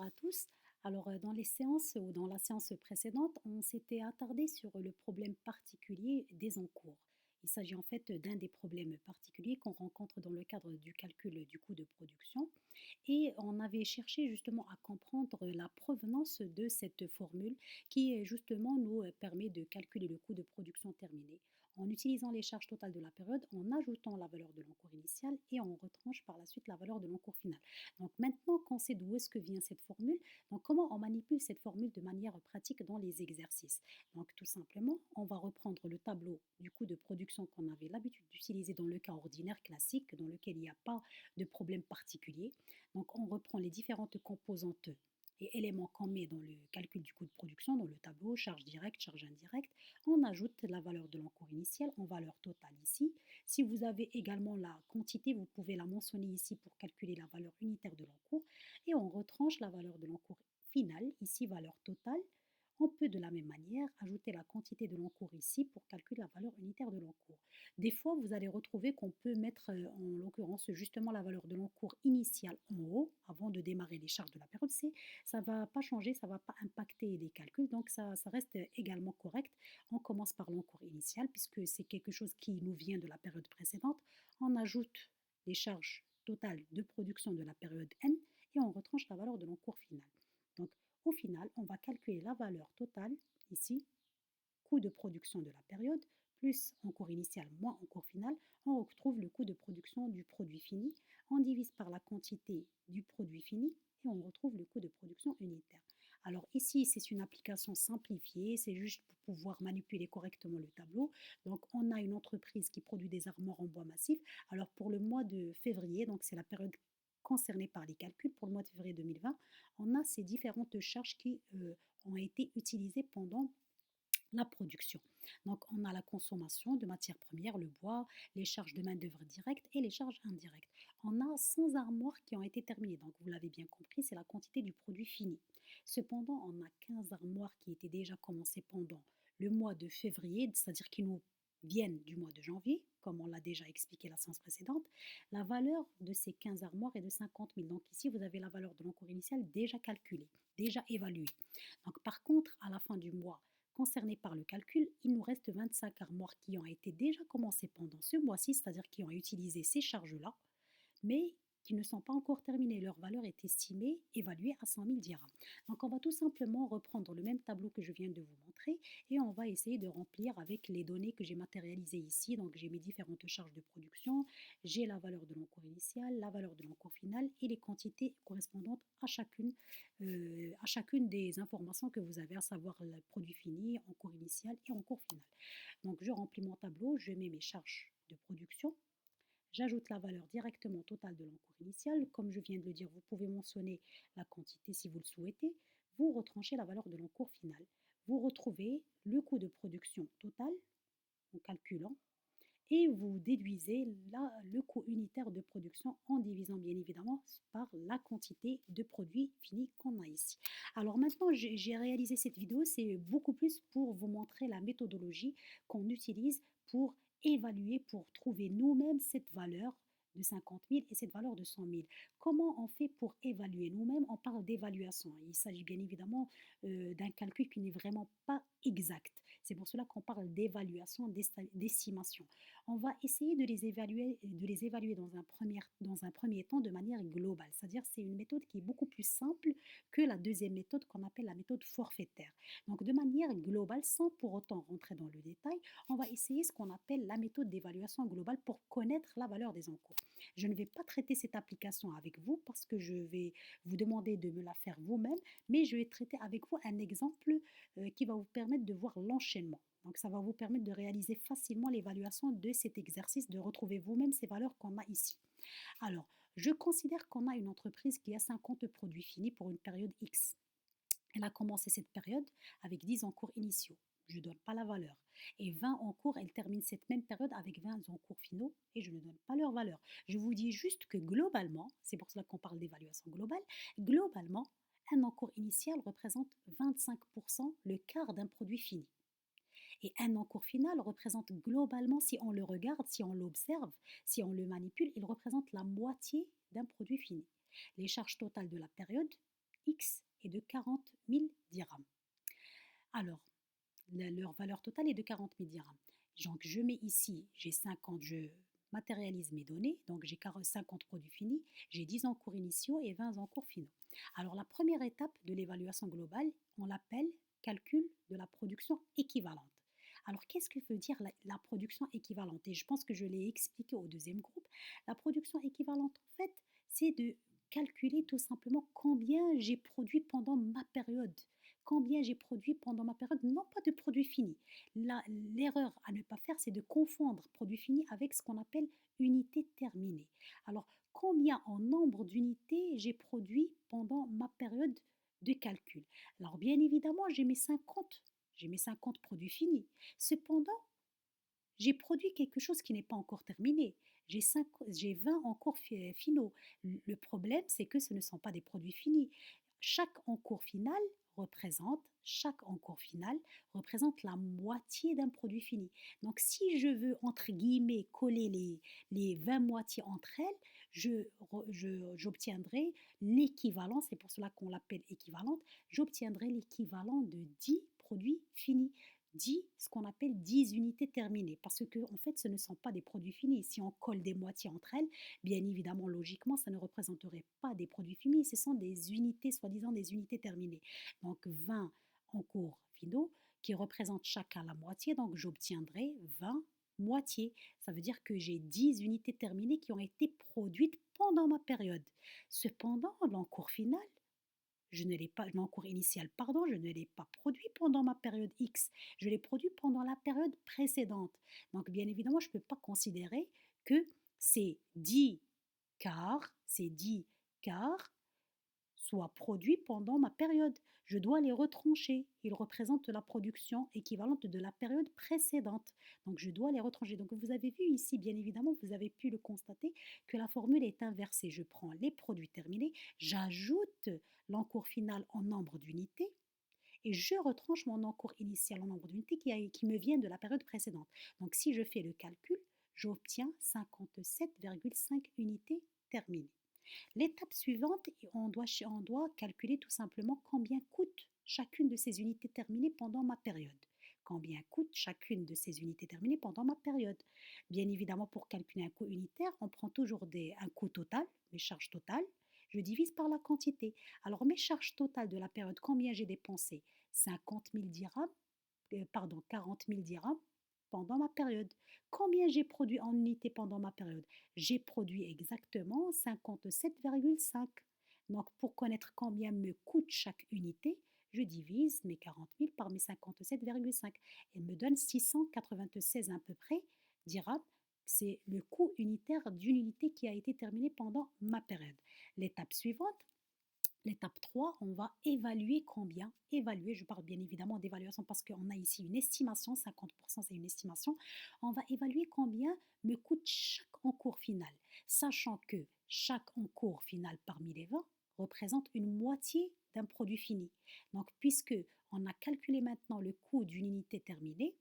à tous. Alors, dans les séances ou dans la séance précédente, on s'était attardé sur le problème particulier des encours. Il s'agit en fait d'un des problèmes particuliers qu'on rencontre dans le cadre du calcul du coût de production. Et on avait cherché justement à comprendre la provenance de cette formule qui justement nous permet de calculer le coût de production terminé en utilisant les charges totales de la période, en ajoutant la valeur de l'encours initial et on retranche par la suite la valeur de l'encours final. Donc maintenant qu'on sait d'où est-ce que vient cette formule, donc comment on manipule cette formule de manière pratique dans les exercices. Donc tout simplement, on va reprendre le tableau du coût de production qu'on avait l'habitude d'utiliser dans le cas ordinaire classique, dans lequel il n'y a pas de problème particulier. Donc on reprend les différentes composantes et éléments qu'on met dans le calcul du coût de production, dans le tableau, charge directe, charge indirecte. On ajoute la valeur de l'encours initial en valeur totale ici. Si vous avez également la quantité, vous pouvez la mentionner ici pour calculer la valeur unitaire de l'encours. Et on retranche la valeur de l'encours final, ici valeur totale. On peut de la même manière ajouter la quantité de l'encours ici pour calculer la valeur unitaire de l'encours. Des fois, vous allez retrouver qu'on peut mettre en l'occurrence justement la valeur de l'encours initial en haut avant de démarrer les charges de la période. Ça ne va pas changer, ça ne va pas impacter les calculs, donc ça reste également correct. On commence par l'encours initial puisque c'est quelque chose qui nous vient de la période précédente. On ajoute les charges totales de production de la période N et on retranche la valeur de l'encours final. Donc au final, on va calculer la valeur totale ici, coût de production de la période, plus encours initial moins encours final, on retrouve le coût de production du produit fini, on divise par la quantité du produit fini et on retrouve le coût de production unitaire. Alors ici, c'est une application simplifiée, c'est juste pour pouvoir manipuler correctement le tableau. Donc on a une entreprise qui produit des armoires en bois massif. Alors pour le mois de février, donc c'est la période concernée par les calculs pour le mois de février 2020, on a ces différentes charges qui ont été utilisées pendant la production. Donc, on a la consommation de matières premières, le bois, les charges de main-d'œuvre directe et les charges indirectes. On a 100 armoires qui ont été terminées. Donc, vous l'avez bien compris, c'est la quantité du produit fini. Cependant, on a 15 armoires qui étaient déjà commencées pendant le mois de février, c'est-à-dire qui nous viennent du mois de janvier, comme on l'a déjà expliqué la séance précédente. La valeur de ces 15 armoires est de 50 000. Donc, ici, vous avez la valeur de l'encours initial déjà calculée, déjà évaluée. Donc, par contre, à la fin du mois, concernés par le calcul, il nous reste 25 armoires qui ont été déjà commencées pendant ce mois-ci, c'est-à-dire qui ont utilisé ces charges-là, mais qui ne sont pas encore terminées. Leur valeur est estimée, évaluée à 100 000 dirhams. Donc on va tout simplement reprendre le même tableau que je viens de vous montrer et on va essayer de remplir avec les données que j'ai matérialisées ici. Donc j'ai mes différentes charges de production, j'ai la valeur de l'encours initial, la valeur de l'encours final et les quantités correspondantes à chacune des informations que vous avez, à savoir le produit fini, encours initial et encours final. Donc je remplis mon tableau, je mets mes charges de production. J'ajoute la valeur directement totale de l'encours initial. Comme je viens de le dire, vous pouvez mentionner la quantité si vous le souhaitez. Vous retranchez la valeur de l'encours final. Vous retrouvez le coût de production total en calculant et vous déduisez le coût unitaire de production en divisant bien évidemment par la quantité de produits finis qu'on a ici. Alors maintenant, j'ai réalisé cette vidéo, c'est beaucoup plus pour vous montrer la méthodologie qu'on utilise pour évaluer, pour trouver nous-mêmes cette valeur de 50 000 et cette valeur de 100 000. Comment on fait pour évaluer nous-mêmes? On parle d'évaluation. Il s'agit bien évidemment d'un calcul qui n'est vraiment pas exact. C'est pour cela qu'on parle d'évaluation, d'estimation. On va essayer de les évaluer dans un premier temps de manière globale. C'est-à-dire c'est une méthode qui est beaucoup plus simple que la deuxième méthode qu'on appelle la méthode forfaitaire. Donc de manière globale, sans pour autant rentrer dans le détail, on va essayer ce qu'on appelle la méthode d'évaluation globale pour connaître la valeur des encours. Je ne vais pas traiter cette application avec vous parce que je vais vous demander de me la faire vous-même, mais je vais traiter avec vous un exemple qui va vous permettre de voir l'enchaînement. Donc, ça va vous permettre de réaliser facilement l'évaluation de cet exercice, de retrouver vous-même ces valeurs qu'on a ici. Alors, je considère qu'on a une entreprise qui a 50 produits finis pour une période X. Elle a commencé cette période avec 10 encours initiaux. Je ne donne pas la valeur. Et 20 encours, elle termine cette même période avec 20 encours finaux et je ne donne pas leur valeur. Je vous dis juste que globalement, c'est pour cela qu'on parle d'évaluation globale, globalement, un encours initial représente 25%, le quart d'un produit fini. Et un encours final représente globalement, si on le regarde, si on l'observe, si on le manipule, il représente la moitié d'un produit fini. Les charges totales de la période X 40 000 dirhams. Alors, leur valeur totale est de 40 000 dirhams. Donc, je mets ici, j'ai 50, je matérialise mes données, donc j'ai 50 produits finis, j'ai 10 encours initiaux et 20 encours finaux. Alors, la première étape de l'évaluation globale, on l'appelle calcul de la production équivalente. Alors, qu'est-ce que veut dire la production équivalente? Et je pense que je l'ai expliqué au deuxième groupe. La production équivalente, en fait, c'est de calculer tout simplement combien j'ai produit pendant ma période. Combien j'ai produit pendant ma période, non pas de produits finis. L'erreur à ne pas faire, c'est de confondre produit fini avec ce qu'on appelle unité terminée. Alors, combien en nombre d'unités j'ai produit pendant ma période de calcul? Alors, bien évidemment, j'ai mes 50 produits finis. Cependant, j'ai produit quelque chose qui n'est pas encore terminé. J'ai 20 encours finaux. Le problème, c'est que ce ne sont pas des produits finis. Chaque encours final chaque encours final représente la moitié d'un produit fini. Donc, si je veux, entre guillemets, coller les 20 moitiés entre elles, j'obtiendrai l'équivalent, c'est pour cela qu'on l'appelle équivalente, j'obtiendrai l'équivalent de 10 produits finis. 10, ce qu'on appelle 10 unités terminées, parce que en fait, ce ne sont pas des produits finis. Si on colle des moitiés entre elles, bien évidemment, logiquement, ça ne représenterait pas des produits finis, ce sont des unités, soi-disant des unités terminées. Donc 20 en cours finaux qui représentent chacun la moitié, donc j'obtiendrai 20 moitiés. Ça veut dire que j'ai 10 unités terminées qui ont été produites pendant ma période. Cependant, l'encours final, l'encours initial, pardon, je ne l'ai pas produit pendant ma période X, je l'ai produit pendant la période précédente. Donc, bien évidemment, je ne peux pas considérer que ces 10 quarts soient produits pendant ma période. Je dois les retrancher. Ils représentent la production équivalente de la période précédente. Donc, je dois les retrancher. Donc, vous avez vu ici, bien évidemment, vous avez pu le constater, que la formule est inversée. Je prends les produits terminés, j'ajoute l'encours final en nombre d'unités et je retranche mon encours initial en nombre d'unités qui me vient de la période précédente. Donc, si je fais le calcul, j'obtiens 57,5 unités terminées. L'étape suivante, on doit calculer tout simplement combien coûte chacune de ces unités terminées pendant ma période. Combien coûte chacune de ces unités terminées pendant ma période? Bien évidemment, pour calculer un coût unitaire, on prend toujours un coût total, mes charges totales. Je divise par la quantité. Alors, mes charges totales de la période, combien j'ai dépensé? 50 000 dirhams, 40 000 dirhams pendant ma période. Combien j'ai produit en unités pendant ma période? J'ai produit exactement 57,5. Donc, pour connaître combien me coûte chaque unité, je divise mes 40 000 par mes 57,5 et me donne 696 à peu près dirhams. C'est le coût unitaire d'une unité qui a été terminée pendant ma période. L'étape suivante, l'étape 3, on va évaluer combien. Évaluer, je parle bien évidemment d'évaluation parce qu'on a ici une estimation, 50% c'est une estimation. On va évaluer combien me coûte chaque encours final, sachant que chaque encours final parmi les 20 représente une moitié d'un produit fini. Donc, puisque on a calculé maintenant le coût d'une unité terminée,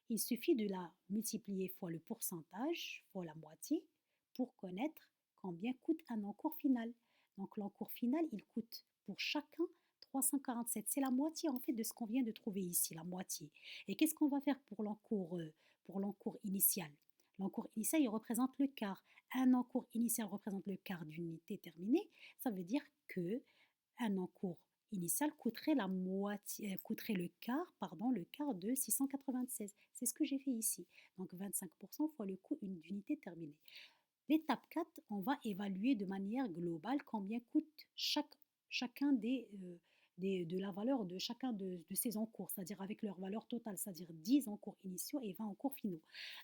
il suffit de la multiplier fois le pourcentage, fois la moitié, pour connaître combien coûte un encours final. Donc l'encours final, il coûte pour chacun 347. C'est la moitié en fait de ce qu'on vient de trouver ici, la moitié. Et qu'est-ce qu'on va faire pour l'encours initial? L'encours initial, il représente le quart. Un encours initial représente le quart d'une unité terminée. Ça veut dire que un encours initial coûterait la moitié, coûterait le quart de 696. C'est ce que j'ai fait ici. Donc 25% fois le coût d'unité terminée. L'étape 4, on va évaluer de manière globale combien coûte chacun de la valeur de chacun de ces encours, c'est-à-dire avec leur valeur totale, c'est-à-dire 10 encours initiaux et 20 encours finaux.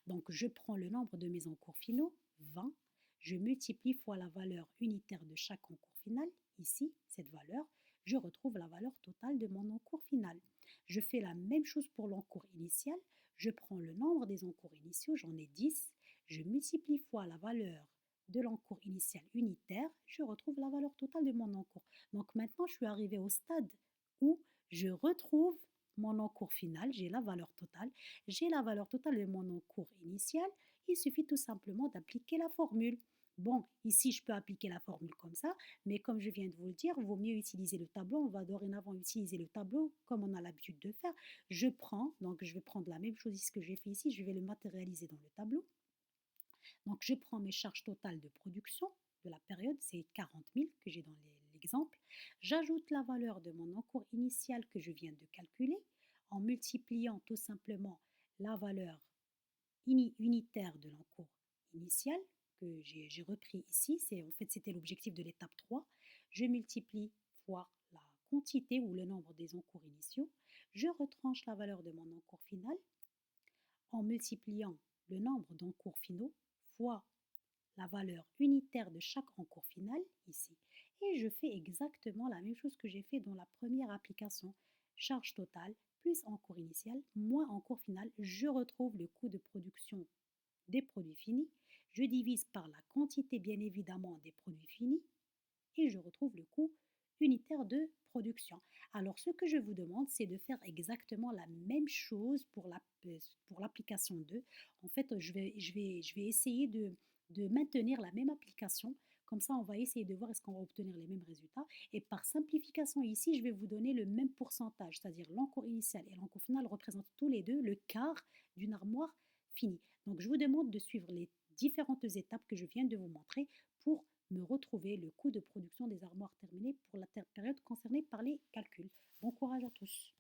Donc je prends le nombre de mes encours finaux, 20, je multiplie fois la valeur unitaire de chaque encours final, ici, cette valeur, je retrouve la valeur totale de mon encours final. Je fais la même chose pour l'encours initial, je prends le nombre des encours initiaux, j'en ai 10, je multiplie fois la valeur de l'encours initial unitaire, je retrouve la valeur totale de mon encours. Donc maintenant, je suis arrivée au stade où je retrouve mon encours final, j'ai la valeur totale, j'ai la valeur totale de mon encours initial, il suffit tout simplement d'appliquer la formule. Bon, ici, je peux appliquer la formule comme ça, mais comme je viens de vous le dire, il vaut mieux utiliser le tableau. On va dorénavant utiliser le tableau comme on a l'habitude de faire. Je prends, donc je vais prendre la même chose ici que j'ai fait ici, je vais le matérialiser dans le tableau. Donc, je prends mes charges totales de production de la période, c'est 40 000 que j'ai dans l'exemple. J'ajoute la valeur de mon encours initial que je viens de calculer en multipliant tout simplement la valeur unitaire de l'encours initial que j'ai repris ici. En fait, c'était l'objectif de l'étape 3. Je multiplie fois la quantité ou le nombre des encours initiaux. Je retranche la valeur de mon encours final en multipliant le nombre d'encours finaux fois la valeur unitaire de chaque encours final ici. Et je fais exactement la même chose que j'ai fait dans la première application. Charge totale plus encours initial moins encours final. Je retrouve le coût de production des produits finis. Je divise par la quantité bien évidemment des produits finis et je retrouve le coût unitaire de production. Alors ce que je vous demande, c'est de faire exactement la même chose pour l'application 2. En fait, je vais essayer de maintenir la même application. Comme ça, on va essayer de voir est-ce qu'on va obtenir les mêmes résultats. Et par simplification ici, je vais vous donner le même pourcentage, c'est-à-dire l'encours initial et l'encours final représentent tous les deux le quart d'une armoire finie. Donc, je vous demande de suivre les différentes étapes que je viens de vous montrer pour me retrouver le coût de production des armoires terminées pour la période concernée par les calculs. Bon courage à tous.